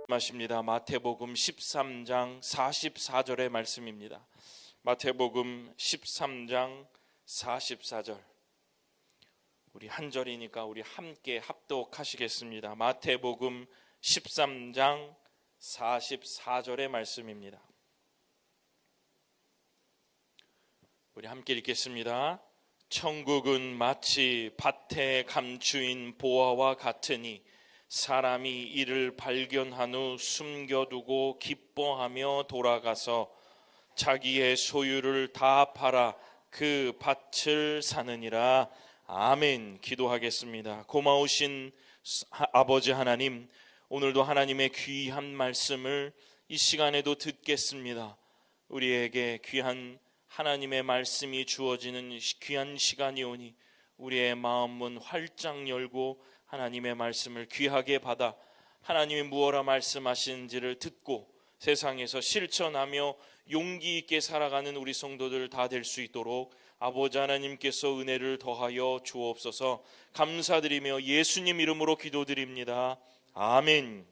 말씀입니다. 마태복음 13장 44절의 말씀입니다. 마태복음 13장 44절. 우리 한 절이니까 우리 함께 합독하시겠습니다. 마태복음 13장 44절의 말씀입니다. 우리 함께 읽겠습니다. 천국은 마치 밭에 감추인 보화와 같으니 사람이 이를 발견한 후 숨겨두고 기뻐하며 돌아가서 자기의 소유를 다 팔아 그 밭을 사느니라. 아멘. 기도하겠습니다. 고마우신 아버지 하나님, 오늘도 하나님의 귀한 말씀을 이 시간에도 듣겠습니다. 우리에게 귀한 하나님의 말씀이 주어지는 귀한 시간이 오니 우리의 마음문 활짝 열고 하나님의 말씀을 귀하게 받아 하나님이 무엇라 말씀하시는지를 듣고 세상에서 실천하며 용기 있게 살아가는 우리 성도들 다 될 수 있도록 아버지 하나님께서 은혜를 더하여 주옵소서. 감사드리며 예수님 이름으로 기도드립니다. 아멘.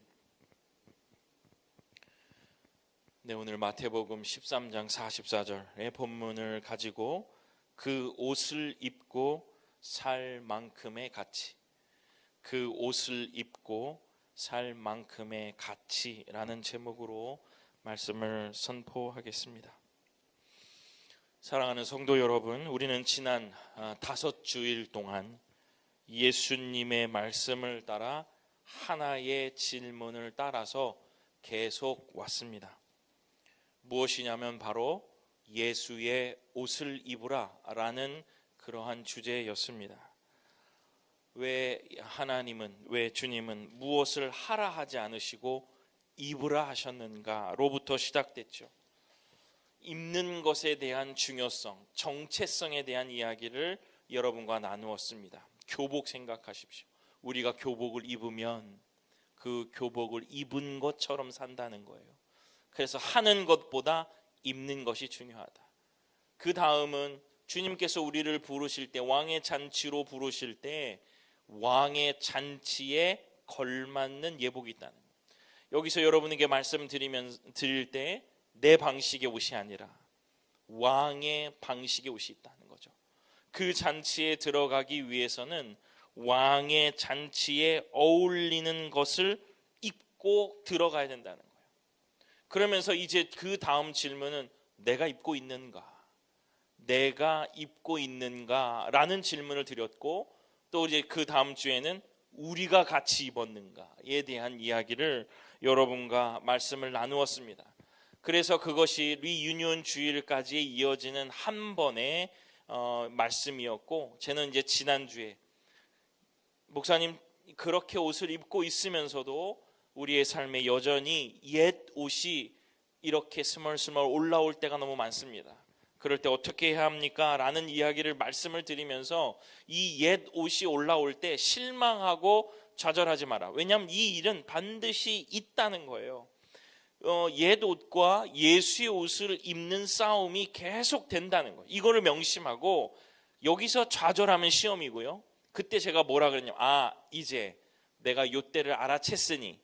네, 오늘 마태복음 13장 44절의 본문을 가지고 그 옷을 입고 살 만큼의 가치, 그 옷을 입고 살 만큼의 가치라는 제목으로 말씀을 선포하겠습니다. 사랑하는 성도 여러분, 우리는 지난 5주일 동안 예수님의 말씀을 따라 하나의 질문을 따라서 계속 왔습니다. 무엇이냐면 바로 예수의 옷을 입으라 라는 그러한 주제였습니다. 왜 하나님은, 왜 주님은 무엇을 하라 하지 않으시고 입으라 하셨는가 로부터 시작됐죠. 입는 것에 대한 중요성, 정체성에 대한 이야기를 여러분과 나누었습니다. 교복 생각하십시오. 우리가 교복을 입으면 그 교복을 입은 것처럼 산다는 거예요. 그래서 하는 것보다 입는 것이 중요하다. 그 다음은 주님께서 우리를 부르실 때, 왕의 잔치로 부르실 때 왕의 잔치에 걸맞는 예복이 있다는 거예요. 여기서 여러분에게 드릴 때 내 방식의 옷이 아니라 왕의 방식의 옷이 있다는 거죠. 그 잔치에 들어가기 위해서는 왕의 잔치에 어울리는 것을 입고 들어가야 된다는 거예요. 그러면서 이제 그 다음 질문은 내가 입고 있는가? 내가 입고 있는가? 라는 질문을 드렸고, 또 이제 그 다음 주에는 우리가 같이 입었는가에 대한 이야기를 여러분과 말씀을 나누었습니다. 그래서 그것이 리유니온 주일까지 이어지는 한 번의 말씀이었고, 저는 이제 지난주에 목사님 그렇게 옷을 입고 있으면서도 우리의 삶에 여전히 옛 옷이 이렇게 스멀스멀 올라올 때가 너무 많습니다. 그럴 때 어떻게 해야 합니까? 라는 이야기를 말씀을 드리면서 이 옛 옷이 올라올 때 실망하고 좌절하지 마라. 왜냐하면 이 일은 반드시 있다는 거예요. 옛 옷과 예수의 옷을 입는 싸움이 계속 된다는 거예요. 이거를 명심하고 여기서 좌절하면 시험이고요. 그때 제가 뭐라 그랬냐면 이제 내가 요때를 알아챘으니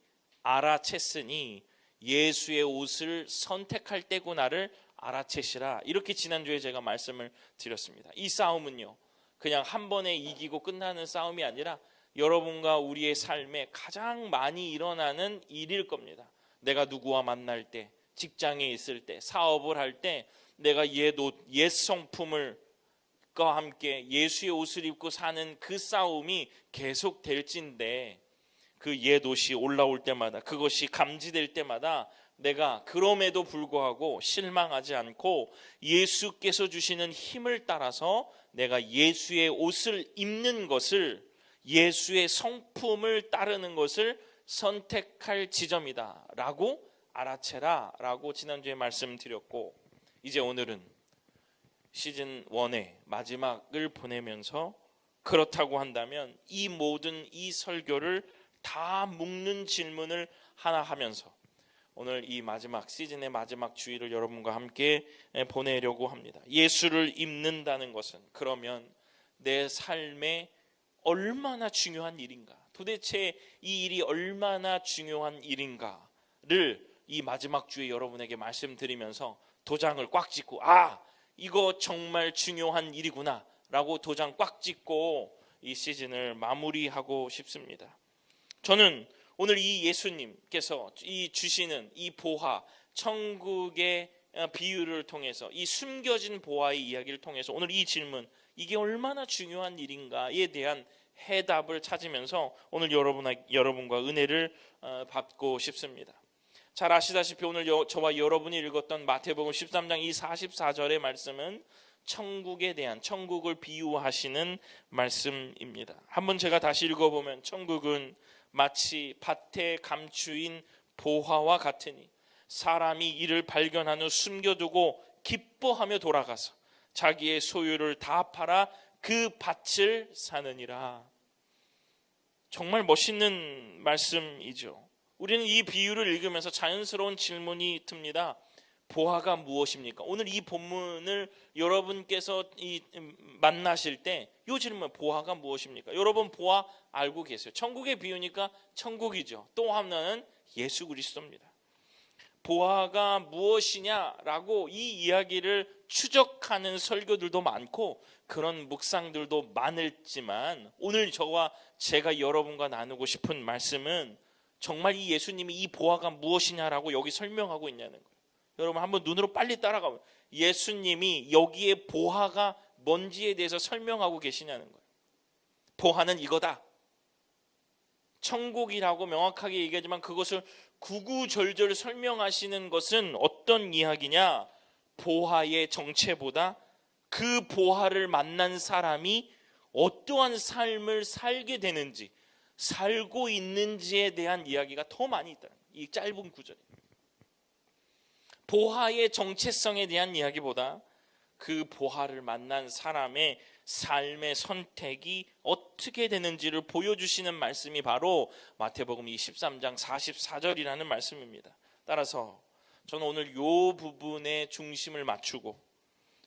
예수의 옷을 선택할 때구나를 알아채시라. 이렇게 지난주에 제가 말씀을 드렸습니다. 이 싸움은요, 그냥 한 번에 이기고 끝나는 싸움이 아니라 여러분과 우리의 삶에 가장 많이 일어나는 일일 겁니다. 내가 누구와 만날 때, 직장에 있을 때, 사업을 할 때 내가 옛 옷, 옛 성품과 함께 예수의 옷을 입고 사는 그 싸움이 계속 될진데, 그 옛 옷이 올라올 때마다, 그것이 감지될 때마다 내가 그럼에도 불구하고 실망하지 않고 예수께서 주시는 힘을 따라서 내가 예수의 옷을 입는 것을, 예수의 성품을 따르는 것을 선택할 지점이다 라고 알아채라 라고 지난주에 말씀드렸고, 이제 오늘은 시즌 1의 마지막을 보내면서 그렇다고 한다면 이 모든 이 설교를 다 묶는 질문을 하나 하면서 오늘 이 마지막 시즌의 마지막 주일을 여러분과 함께 보내려고 합니다. 예수를 입는다는 것은 그러면 내 삶에 얼마나 중요한 일인가? 도대체 이 일이 얼마나 중요한 일인가? 이 마지막 주에 여러분에게 말씀드리면서 도장을 꽉 찍고 이거 정말 중요한 일이구나 라고 도장 꽉 찍고 이 시즌을 마무리하고 싶습니다. 저는 오늘 이 예수님께서 이 주시는 이 보화, 천국의 비유를 통해서 이 숨겨진 보화의 이야기를 통해서 오늘 이 질문, 이게 얼마나 중요한 일인가에 대한 해답을 찾으면서 오늘 여러분과 은혜를 받고 싶습니다. 잘 아시다시피 오늘 저와 여러분이 읽었던 마태복음 13장 이 44절의 말씀은 천국에 대한, 천국을 비유하시는 말씀입니다. 한번 제가 다시 읽어보면 천국은 마치 밭에 감추인 보화와 같으니 사람이 이를 발견한 후 숨겨두고 기뻐하며 돌아가서 자기의 소유를 다 팔아 그 밭을 사느니라. 정말 멋있는 말씀이죠. 우리는 이 비유를 읽으면서 자연스러운 질문이 듭니다. 보화가 무엇입니까? 오늘 이 본문을 여러분께서 만나실 때 이 질문, 보화가 무엇입니까? 여러분 보화 알고 계세요. 천국의 비유니까 천국이죠. 또 하나는 예수 그리스도입니다. 보화가 무엇이냐라고 이 이야기를 추적하는 설교들도 많고 그런 묵상들도 많을지만 오늘 제가 여러분과 나누고 싶은 말씀은 정말 이 예수님이 이 보화가 무엇이냐라고 여기 설명하고 있냐는 거예요. 여러분 한번 눈으로 빨리 따라가면 예수님이 여기에 보화가 뭔지에 대해서 설명하고 계시냐는 거예요. 보화는 이거다. 천국이라고 명확하게 얘기하지만 그것을 구구절절 설명하시는 것은 어떤 이야기냐? 보화의 정체보다 그 보화를 만난 사람이 어떠한 삶을 살게 되는지, 살고 있는지에 대한 이야기가 더 많이 있다. 이 짧은 구절에 보화의 정체성에 대한 이야기보다 그 보화를 만난 사람의 삶의 선택이 어떻게 되는지를 보여주시는 말씀이 바로 마태복음 13장 44절이라는 말씀입니다. 따라서 저는 오늘 이 부분에 중심을 맞추고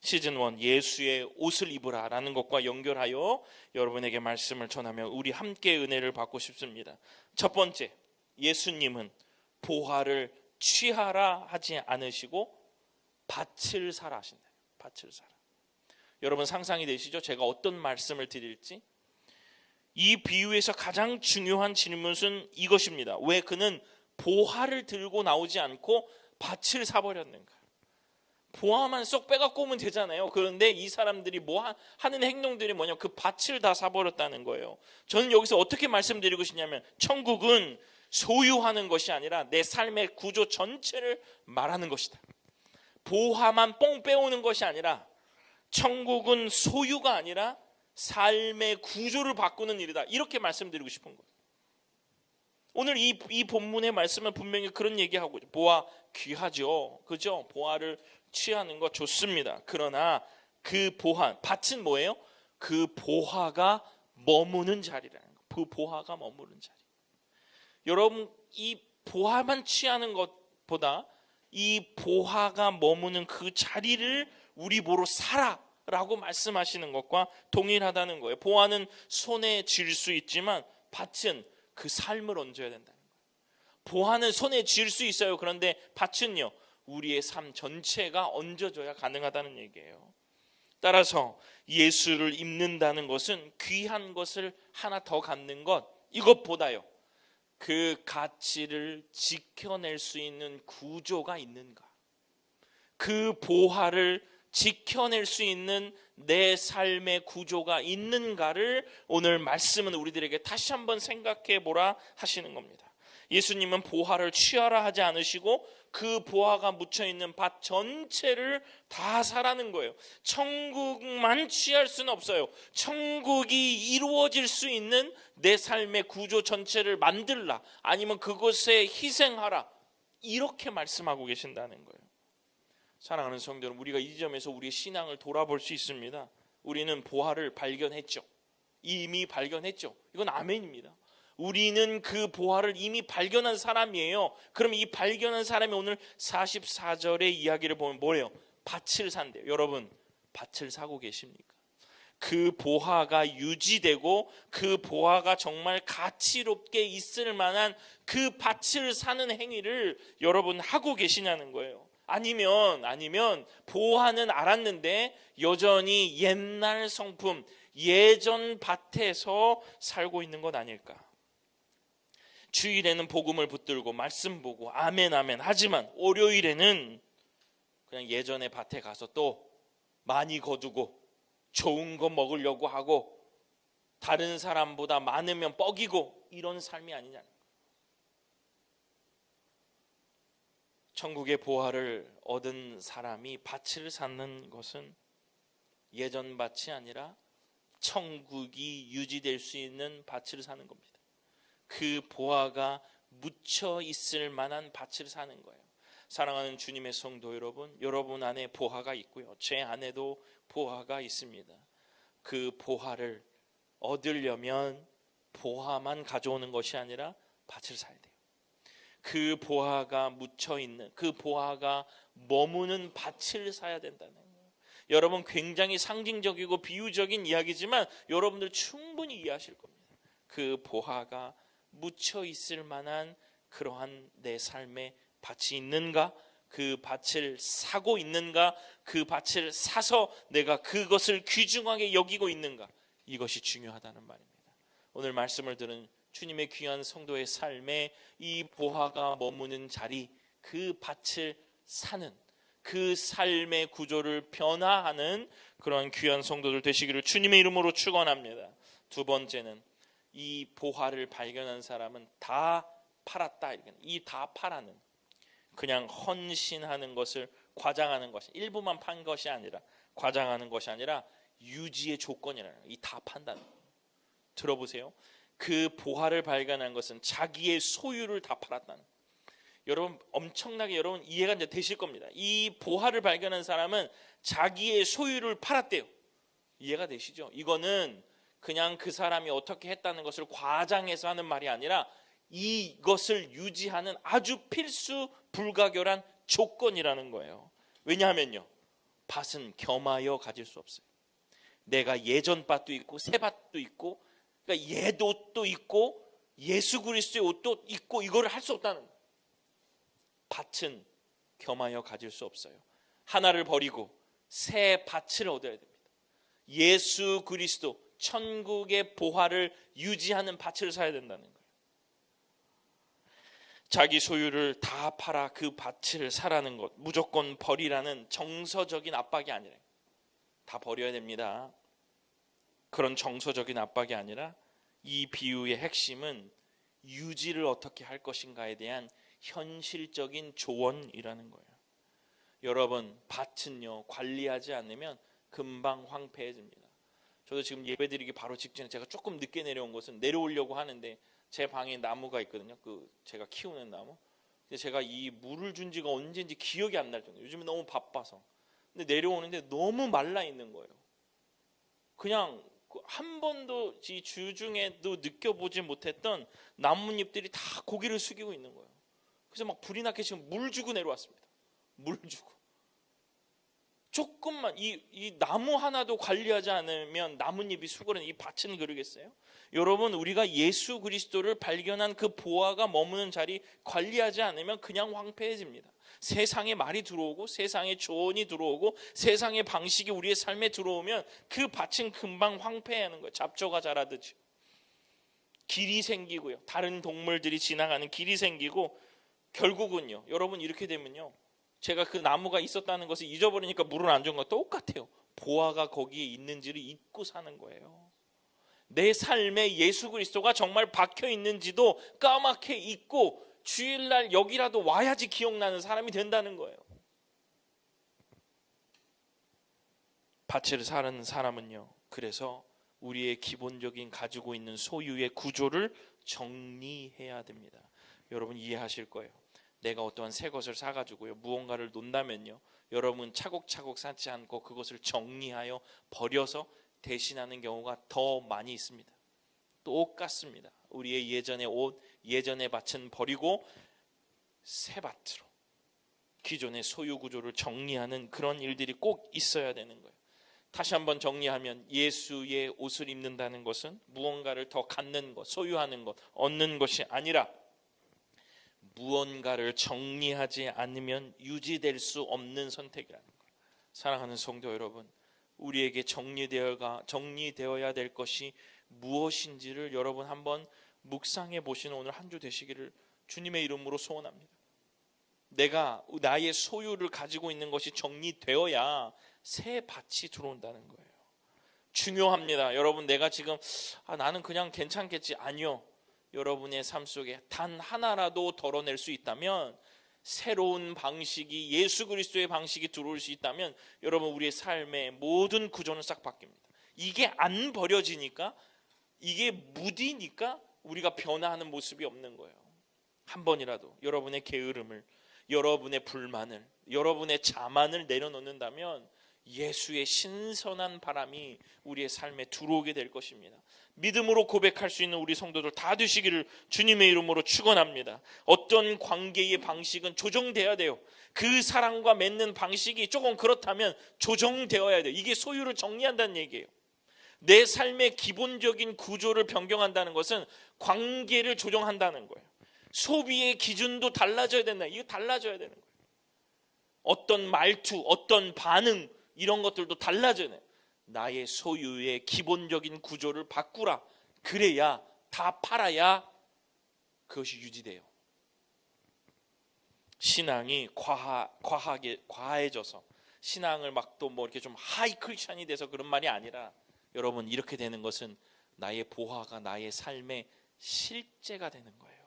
시즌1 예수의 옷을 입으라라는 것과 연결하여 여러분에게 말씀을 전하며 우리 함께 은혜를 받고 싶습니다. 첫 번째, 예수님은 보화를 취하라 하지 않으시고 밭을 사라 하신다. 밭을 사라. 여러분 상상이 되시죠? 제가 어떤 말씀을 드릴지. 이 비유에서 가장 중요한 질문은 이것입니다. 왜 그는 보화를 들고 나오지 않고 밭을 사버렸는가? 보화만 쏙 빼갖고 오면 되잖아요. 그런데 이 사람들이 하는 행동들이 뭐냐면 그 밭을 다 사버렸다는 거예요. 저는 여기서 어떻게 말씀드리고 싶냐면 천국은 소유하는 것이 아니라 내 삶의 구조 전체를 말하는 것이다. 보화만 뽕 빼오는 것이 아니라 천국은 소유가 아니라 삶의 구조를 바꾸는 일이다. 이렇게 말씀드리고 싶은 거예요. 오늘 이 본문의 말씀은 분명히 그런 얘기하고 있죠. 보화 귀하죠. 그죠? 보화를 취하는 거 좋습니다. 그러나 그 보화, 밭은 뭐예요? 그 보화가 머무는 자리라는 거. 그 보화가 머무는 자리. 여러분 이 보화만 취하는 것보다 이 보화가 머무는 그 자리를 우리 보러 사라라고 말씀하시는 것과 동일하다는 거예요. 보화는 손에 쥘 수 있지만 밭은 그 삶을 얹어야 된다는 거예요. 보화는 손에 쥘 수 있어요. 그런데 밭은요, 우리의 삶 전체가 얹어져야 가능하다는 얘기예요. 따라서 예수를 입는다는 것은 귀한 것을 하나 더 갖는 것, 이것보다요, 그 가치를 지켜낼 수 있는 구조가 있는가, 그 보화를 지켜낼 수 있는 내 삶의 구조가 있는가를 오늘 말씀은 우리들에게 다시 한번 생각해 보라 하시는 겁니다. 예수님은 보화를 취하라 하지 않으시고 그 보화가 묻혀있는 밭 전체를 다 사라는 거예요. 천국만 취할 수는 없어요. 천국이 이루어질 수 있는 내 삶의 구조 전체를 만들라, 아니면 그것에 희생하라, 이렇게 말씀하고 계신다는 거예요. 사랑하는 성도 여러분, 우리가 이 점에서 우리의 신앙을 돌아볼 수 있습니다. 우리는 보화를 발견했죠. 이미 발견했죠. 이건 아멘입니다. 우리는 그 보화를 이미 발견한 사람이에요. 그럼 이 발견한 사람이 오늘 44절의 이야기를 보면 뭐예요? 밭을 산대요. 여러분, 밭을 사고 계십니까? 그 보화가 유지되고 그 보화가 정말 가치롭게 있을 만한 그 밭을 사는 행위를 여러분 하고 계시냐는 거예요. 아니면 보화는 알았는데 여전히 옛날 성품, 예전 밭에서 살고 있는 것 아닐까. 주일에는 복음을 붙들고 말씀 보고 아멘 아멘 하지만 월요일에는 그냥 예전의 밭에 가서 또 많이 거두고 좋은 거 먹으려고 하고 다른 사람보다 많으면 뻐기고 이런 삶이 아니냐. 천국의 보화를 얻은 사람이 밭을 사는 것은 예전 밭이 아니라 천국이 유지될 수 있는 밭을 사는 겁니다. 그 보화가 묻혀 있을 만한 밭을 사는 거예요. 사랑하는 주님의 성도 여러분 안에 보화가 있고요. 제 안에도 보화가 있습니다. 그 보화를 얻으려면 보화만 가져오는 것이 아니라 밭을 사야 돼요. 그 보화가 묻혀 있는, 그 보화가 머무는 밭을 사야 된다는 거예요. 여러분 굉장히 상징적이고 비유적인 이야기지만 여러분들 충분히 이해하실 겁니다. 그 보화가 묻혀 있을 만한 그러한 내 삶의 밭이 있는가? 그 밭을 사고 있는가? 그 밭을 사서 내가 그것을 귀중하게 여기고 있는가? 이것이 중요하다는 말입니다. 오늘 말씀을 들은 주님의 귀한 성도의 삶에 이 보화가 머무는 자리, 그 밭을 사는 그 삶의 구조를 변화하는 그런 귀한 성도들 되시기를 주님의 이름으로 축원합니다. 두 번째는 이 보화를 발견한 사람은 다 팔았다. 이 다 팔아는 그냥 헌신하는 것을 과장하는 것이 일부만 판 것이 아니라 과장하는 것이 아니라 유지의 조건이라는 이 다 판다는 거예요. 들어보세요. 그 보화를 발견한 것은 자기의 소유를 다 팔았다는 거예요. 여러분 엄청나게 여러분 이해가 이제 되실 겁니다. 이 보화를 발견한 사람은 자기의 소유를 팔았대요. 이해가 되시죠? 이거는 그냥 그 사람이 어떻게 했다는 것을 과장해서 하는 말이 아니라 이것을 유지하는 아주 필수 불가결한 조건이라는 거예요. 왜냐하면요, 밭은 겸하여 가질 수 없어요. 내가 예전 밭도 있고 새 밭도 있고, 그러니까 옛 옷도 있고 예수 그리스도의 옷도 있고 이거를 할 수 없다는 거예요. 밭은 겸하여 가질 수 없어요. 하나를 버리고 새 밭을 얻어야 됩니다. 예수 그리스도 천국의 보화를 유지하는 밭을 사야 된다는 거예요. 자기 소유를 다 팔아 그 밭을 사라는 것, 무조건 버리라는 정서적인 압박이 아니라 다 버려야 됩니다. 그런 정서적인 압박이 아니라 이 비유의 핵심은 유지를 어떻게 할 것인가에 대한 현실적인 조언이라는 거예요. 여러분 밭은요 관리하지 않으면 금방 황폐해집니다. 저도 지금 예배드리기 바로 직전에 제가 조금 늦게 내려온 것은 내려오려고 하는데 제 방에 나무가 있거든요. 그 제가 키우는 나무. 근데 제가 이 물을 준 지가 언제인지 기억이 안 날 정도예요. 요즘에 너무 바빠서. 근데 내려오는데 너무 말라 있는 거예요. 그냥 한 번도 이 주중에도 느껴보지 못했던 나뭇잎들이 다 고개를 숙이고 있는 거예요. 그래서 막 불이 나게 지금 물 주고 내려왔습니다. 물 주고. 조금만 이 나무 하나도 관리하지 않으면 나뭇잎이 수그러는 이 밭은 그러겠어요? 여러분 우리가 예수 그리스도를 발견한 그 보화가 머무는 자리 관리하지 않으면 그냥 황폐해집니다. 세상의 말이 들어오고 세상의 조언이 들어오고 세상의 방식이 우리의 삶에 들어오면 그 밭은 금방 황폐하는 거예요. 잡초가 자라듯이. 길이 생기고요. 다른 동물들이 지나가는 길이 생기고 결국은요. 여러분 이렇게 되면요. 제가 그 나무가 있었다는 것을 잊어버리니까 물을 안 준 거 똑같아요. 보화가 거기에 있는지를 잊고 사는 거예요. 내 삶에 예수 그리스도가 정말 박혀 있는지도 까맣게 잊고 주일날 여기라도 와야지 기억나는 사람이 된다는 거예요. 밭을 사는 사람은요. 그래서 우리의 기본적인 가지고 있는 소유의 구조를 정리해야 됩니다. 여러분 이해하실 거예요. 내가 어떠한 새 것을 사가지고요 무언가를 놓는다면요 여러분 차곡차곡 쌓지 않고 그것을 정리하여 버려서 대신하는 경우가 더 많이 있습니다. 똑같습니다. 우리의 예전의 옷, 예전의 밭은 버리고 새 밭으로 기존의 소유 구조를 정리하는 그런 일들이 꼭 있어야 되는 거예요. 다시 한번 정리하면 예수의 옷을 입는다는 것은 무언가를 더 갖는 것, 소유하는 것, 얻는 것이 아니라 무언가를 정리하지 않으면 유지될 수 없는 선택이라는 것. 사랑하는 성도 여러분, 우리에게 정리되어야 될 것이 무엇인지를 여러분 한번 묵상해 보시는 오늘 한 주 되시기를 주님의 이름으로 소원합니다. 내가 나의 소유를 가지고 있는 것이 정리되어야 새 밭이 들어온다는 거예요. 중요합니다. 여러분, 내가 지금 나는 그냥 괜찮겠지. 아니요. 여러분의 삶 속에 단 하나라도 덜어낼 수 있다면, 새로운 방식이, 예수 그리스도의 방식이 들어올 수 있다면 여러분, 우리의 삶의 모든 구조는 싹 바뀝니다. 이게 안 버려지니까, 이게 무디니까 우리가 변화하는 모습이 없는 거예요. 한 번이라도 여러분의 게으름을, 여러분의 불만을, 여러분의 자만을 내려놓는다면 예수의 신선한 바람이 우리의 삶에 들어오게 될 것입니다. 믿음으로 고백할 수 있는 우리 성도들 다 되시기를 주님의 이름으로 축원합니다. 어떤 관계의 방식은 조정돼야 돼요. 그 사람과 맺는 방식이 조금 그렇다면 조정되어야 돼요. 이게 소유를 정리한다는 얘기예요. 내 삶의 기본적인 구조를 변경한다는 것은 관계를 조정한다는 거예요. 소비의 기준도 달라져야 된다. 이거 달라져야 되는 거예요. 어떤 말투, 어떤 반응, 이런 것들도 달라져야 돼요. 나의 소유의 기본적인 구조를 바꾸라. 그래야, 다 팔아야 그것이 유지돼요. 신앙이 과해져서 신앙을 막 또 뭐 이렇게 좀 하이 크리스천이 돼서 그런 말이 아니라, 여러분, 이렇게 되는 것은 나의 보화가 나의 삶의 실제가 되는 거예요.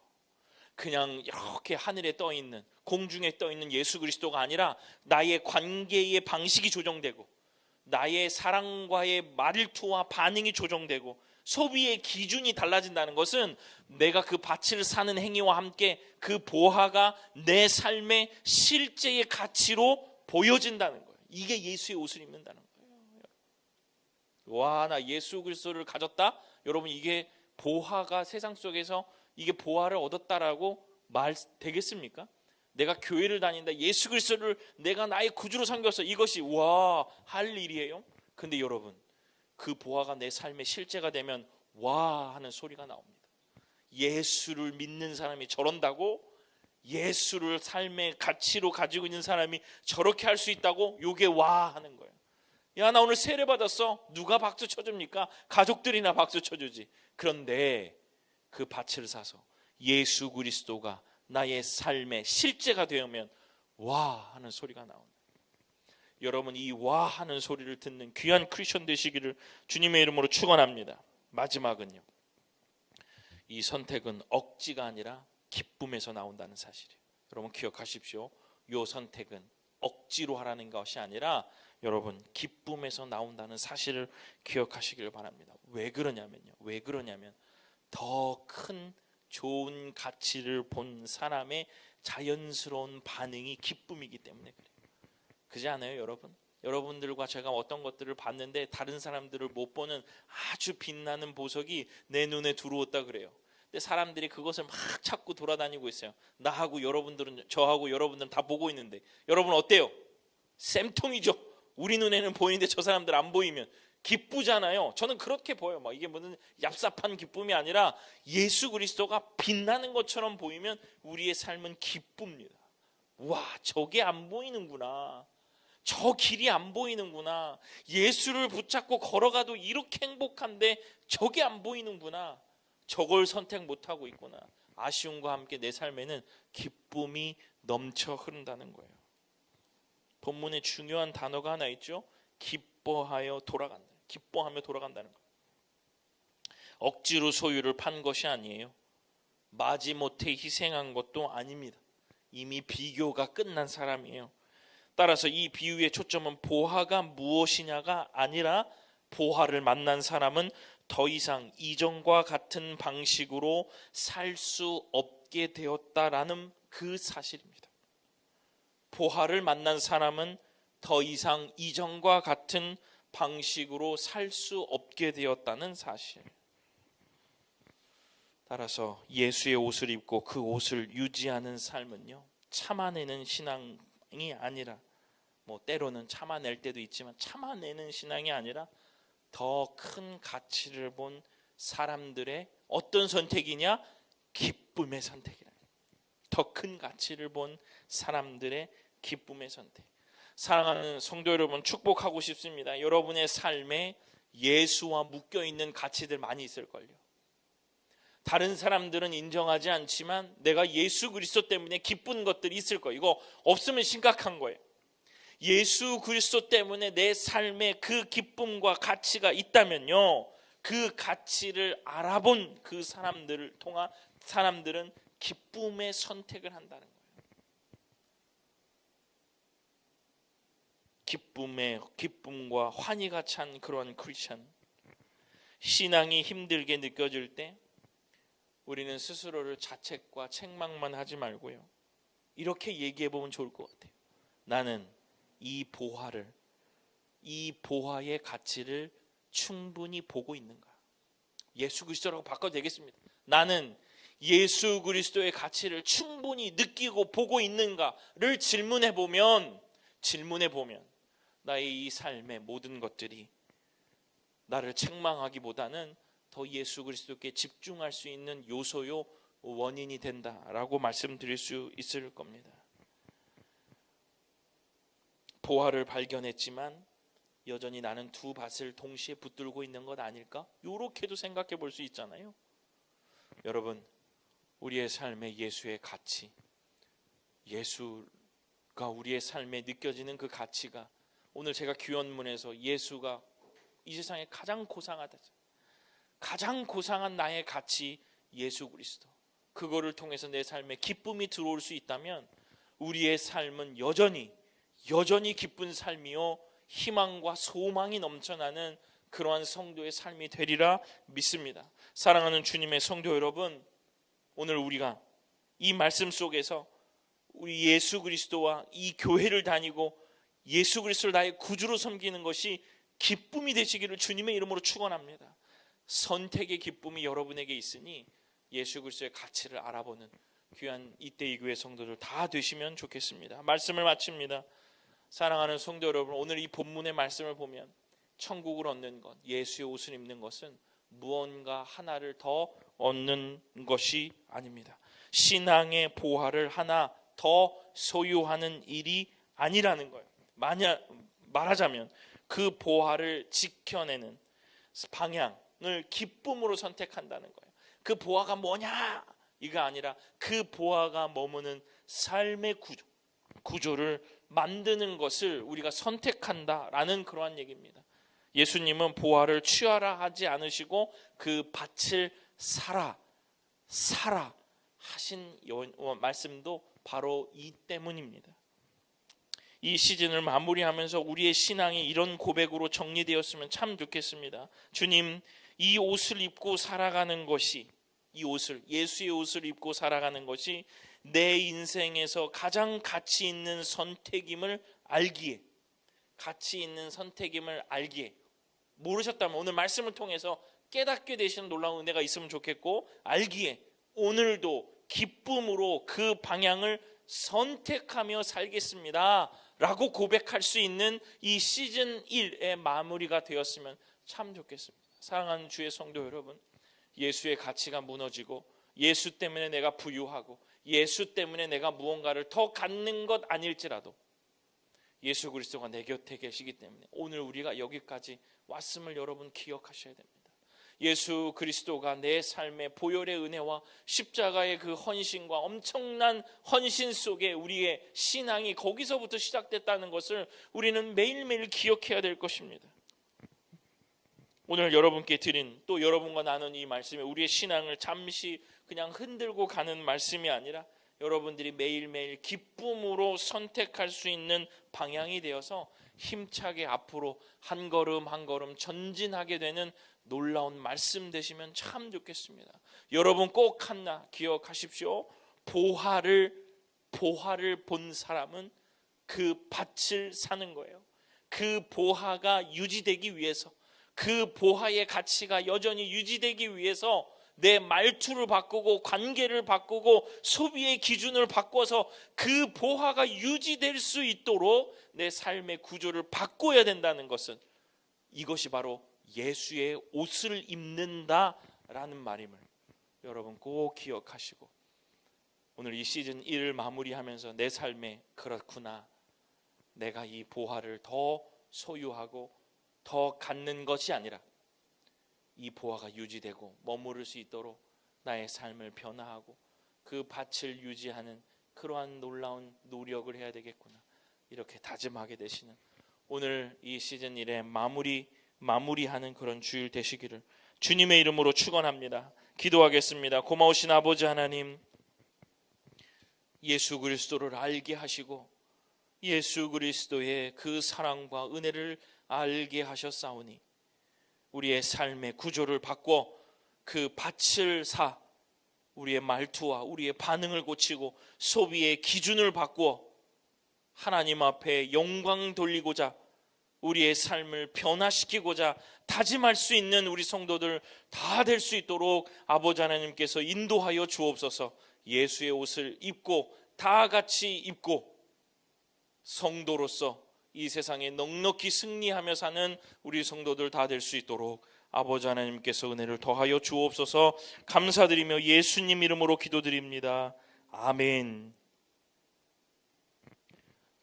그냥 이렇게 하늘에 떠 있는, 공중에 떠 있는 예수 그리스도가 아니라 나의 관계의 방식이 조정되고, 나의 사랑과의 말투와 반응이 조정되고, 소비의 기준이 달라진다는 것은 내가 그 밭을 사는 행위와 함께 그 보화가 내 삶의 실제의 가치로 보여진다는 거예요. 이게 예수의 옷을 입는다는 거예요. 와, 나 예수 그리스도를 가졌다? 여러분, 이게 보화가 세상 속에서 이게 보화를 얻었다라고 말 되겠습니까? 내가 교회를 다닌다, 예수 그리스도를 내가 나의 구주로 섬겼어, 이것이 와, 할 일이에요? 근데 여러분, 그 보화가 내 삶의 실제가 되면 와 하는 소리가 나옵니다. 예수를 믿는 사람이 저런다고? 예수를 삶의 가치로 가지고 있는 사람이 저렇게 할 수 있다고? 요게 와 하는 거예요. 야, 나 오늘 세례 받았어. 누가 박수 쳐줍니까? 가족들이나 박수 쳐주지. 그런데 그 밭을 사서 예수 그리스도가 나의 삶의 실제가 되면 와 하는 소리가 나옵니다. 여러분, 이 와 하는 소리를 듣는 귀한 크리스천 되시기를 주님의 이름으로 축원합니다. 마지막은요, 이 선택은 억지가 아니라 기쁨에서 나온다는 사실이에요. 여러분 기억하십시오. 이 선택은 억지로 하라는 것이 아니라 여러분 기쁨에서 나온다는 사실을 기억하시길 바랍니다. 왜 그러냐면 더 큰 좋은 가치를 본 사람의 자연스러운 반응이 기쁨이기 때문에 그래요. 그렇지 않아요, 여러분? 여러분들과 제가 어떤 것들을 봤는데 다른 사람들을 못 보는 아주 빛나는 보석이 내 눈에 들어왔다 그래요. 근데 사람들이 그것을 막 찾고 돌아다니고 있어요. 나하고 여러분들은, 저하고 여러분들은 다 보고 있는데 여러분 어때요? 쌤통이죠. 우리 눈에는 보이는데 저 사람들 안 보이면 기쁘잖아요. 저는 그렇게 보여요. 막 이게 무슨 얍삽한 기쁨이 아니라 예수 그리스도가 빛나는 것처럼 보이면 우리의 삶은 기쁩니다. 와, 저게 안 보이는구나. 저 길이 안 보이는구나. 예수를 붙잡고 걸어가도 이렇게 행복한데 저게 안 보이는구나. 저걸 선택 못하고 있구나. 아쉬움과 함께 내 삶에는 기쁨이 넘쳐 흐른다는 거예요. 본문에 중요한 단어가 하나 있죠. 기뻐하여 돌아간다. 기뻐하며 돌아간다는 거. 억지로 소유를 판 것이 아니에요. 마지못해 희생한 것도 아닙니다. 이미 비교가 끝난 사람이에요. 따라서 이 비유의 초점은 보화가 무엇이냐가 아니라 보화를 만난 사람은 더 이상 이전과 같은 방식으로 살 수 없게 되었다라는 그 사실입니다. 보화를 만난 사람은 더 이상 이전과 같은 방식으로 살 수 없게 되었다는 사실. 따라서 예수의 옷을 입고 그 옷을 유지하는 삶은요, 참아내는 신앙이 아니라 뭐 때로는 참아낼 때도 있지만 참아내는 신앙이 아니라 더 큰 가치를 본 사람들의 어떤 선택이냐? 기쁨의 선택이라. 더 큰 가치를 본 사람들의 기쁨의 선택. 사랑하는 성도 여러분, 축복하고 싶습니다. 여러분의 삶에 예수와 묶여있는 가치들 많이 있을걸요. 다른 사람들은 인정하지 않지만 내가 예수 그리스도 때문에 기쁜 것들이 있을 거예요. 이거 없으면 심각한 거예요. 예수 그리스도 때문에 내 삶에 그 기쁨과 가치가 있다면요, 그 가치를 알아본 그 사람들을 통한 사람들은 기쁨의 선택을 한다는 거예요. 기쁨과 환희가 찬 그런 크리스천. 신앙이 힘들게 느껴질 때 우리는 스스로를 자책과 책망만 하지 말고요, 이렇게 얘기해 보면 좋을 것 같아요. 나는 이 보화의 가치를 충분히 보고 있는가? 예수 그리스도라고 바꿔도 되겠습니다. 나는 예수 그리스도의 가치를 충분히 느끼고 보고 있는가를 질문해 보면 나의 이 삶의 모든 것들이 나를 책망하기보다는 더 예수 그리스도께 집중할 수 있는 요소요 원인이 된다라고 말씀드릴 수 있을 겁니다. 보화를 발견했지만 여전히 나는 두 밭을 동시에 붙들고 있는 것 아닐까? 이렇게도 생각해 볼 수 있잖아요. 여러분, 우리의 삶의 예수의 가치, 예수가 우리의 삶에 느껴지는 그 가치가, 오늘 제가 귀원문에서 예수가 이 세상에 가장 고상하다, 가장 고상한 나의 가치 예수 그리스도, 그거를 통해서 내 삶에 기쁨이 들어올 수 있다면 우리의 삶은 여전히 기쁜 삶이요 희망과 소망이 넘쳐나는 그러한 성도의 삶이 되리라 믿습니다. 사랑하는 주님의 성도 여러분, 오늘 우리가 이 말씀 속에서 우리 예수 그리스도와 이 교회를 다니고 예수 그리스도를 나의 구주로 섬기는 것이 기쁨이 되시기를 주님의 이름으로 축원합니다. 선택의 기쁨이 여러분에게 있으니 예수 그리스도의 가치를 알아보는 귀한 이때의 교회 성도들 다 되시면 좋겠습니다. 말씀을 마칩니다. 사랑하는 성도 여러분, 오늘 이 본문의 말씀을 보면 천국을 얻는 것, 예수의 옷을 입는 것은 무언가 하나를 더 얻는 것이 아닙니다. 신앙의 보화를 하나 더 소유하는 일이 아니라는 거예요. 말하자면 그 보화를 지켜내는 방향을 기쁨으로 선택한다는 거예요. 그 보화가 뭐냐? 이거 아니라 그 보화가 머무는 삶의 구조를 만드는 것을 우리가 선택한다라는 그러한 얘기입니다. 예수님은 보화를 취하라 하지 않으시고 그 밭을 사라 하신 말씀도 바로 이 때문입니다. 이 시즌을 마무리하면서 우리의 신앙이 이런 고백으로 정리되었으면 참 좋겠습니다. 주님, 이 옷을 입고 살아가는 것이, 예수의 옷을 입고 살아가는 것이 내 인생에서 가장 가치 있는 선택임을 알기에, 모르셨다면 오늘 말씀을 통해서 깨닫게 되시는 놀라운 은혜가 있으면 좋겠고, 알기에 오늘도 기쁨으로 그 방향을 선택하며 살겠습니다 라고 고백할 수 있는 이 시즌 1의 마무리가 되었으면 참 좋겠습니다. 사랑하는 주의 성도 여러분, 예수의 가치가 무너지고 예수 때문에 내가 부유하고 예수 때문에 내가 무언가를 더 갖는 것 아닐지라도 예수 그리스도가 내 곁에 계시기 때문에 오늘 우리가 여기까지 왔음을 여러분 기억하셔야 됩니다. 예수 그리스도가 내 삶의 보혈의 은혜와 십자가의 그 헌신과 엄청난 헌신 속에 우리의 신앙이 거기서부터 시작됐다는 것을 우리는 매일매일 기억해야 될 것입니다. 오늘 여러분께 드린, 또 여러분과 나눈 이 말씀이 우리의 신앙을 잠시 그냥 흔들고 가는 말씀이 아니라 여러분들이 매일매일 기쁨으로 선택할 수 있는 방향이 되어서 힘차게 앞으로 한 걸음 한 걸음 전진하게 되는 놀라운 말씀 되시면 참 좋겠습니다. 여러분 꼭 하나 기억하십시오. 보화를 본 사람은 그 밭을 사는 거예요. 그 보화가 유지되기 위해서, 그 보화의 가치가 여전히 유지되기 위해서 내 말투를 바꾸고 관계를 바꾸고 소비의 기준을 바꿔서 그 보화가 유지될 수 있도록 내 삶의 구조를 바꿔야 된다는 것은, 이것이 바로 예수의 옷을 입는다라는 말임을 여러분 꼭 기억하시고, 오늘 이 시즌 1을 마무리하면서 내 삶에 그렇구나, 내가 이 보화를 더 소유하고 더 갖는 것이 아니라 이 보화가 유지되고 머무를 수 있도록 나의 삶을 변화하고 그 밭을 유지하는 그러한 놀라운 노력을 해야 되겠구나, 이렇게 다짐하게 되시는 오늘 이 시즌 1의 마무리하는 그런 주일 되시기를 주님의 이름으로 축원합니다. 기도하겠습니다. 고마우신 아버지 하나님, 예수 그리스도를 알게 하시고 예수 그리스도의 그 사랑과 은혜를 알게 하셨사오니 우리의 삶의 구조를 바꿔 그 밭을 사 우리의 말투와 우리의 반응을 고치고 소비의 기준을 바꾸어 하나님 앞에 영광 돌리고자 우리의 삶을 변화시키고자 다짐할 수 있는 우리 성도들 다 될 수 있도록 아버지 하나님께서 인도하여 주옵소서. 예수의 옷을 입고 다 같이 입고 성도로서 이 세상에 넉넉히 승리하며 사는 우리 성도들 다 될 수 있도록 아버지 하나님께서 은혜를 더하여 주옵소서. 감사드리며 예수님 이름으로 기도드립니다. 아멘.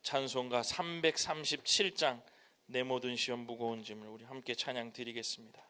찬송가 337장 내 모든 시험 무거운 짐을 우리 함께 찬양 드리겠습니다.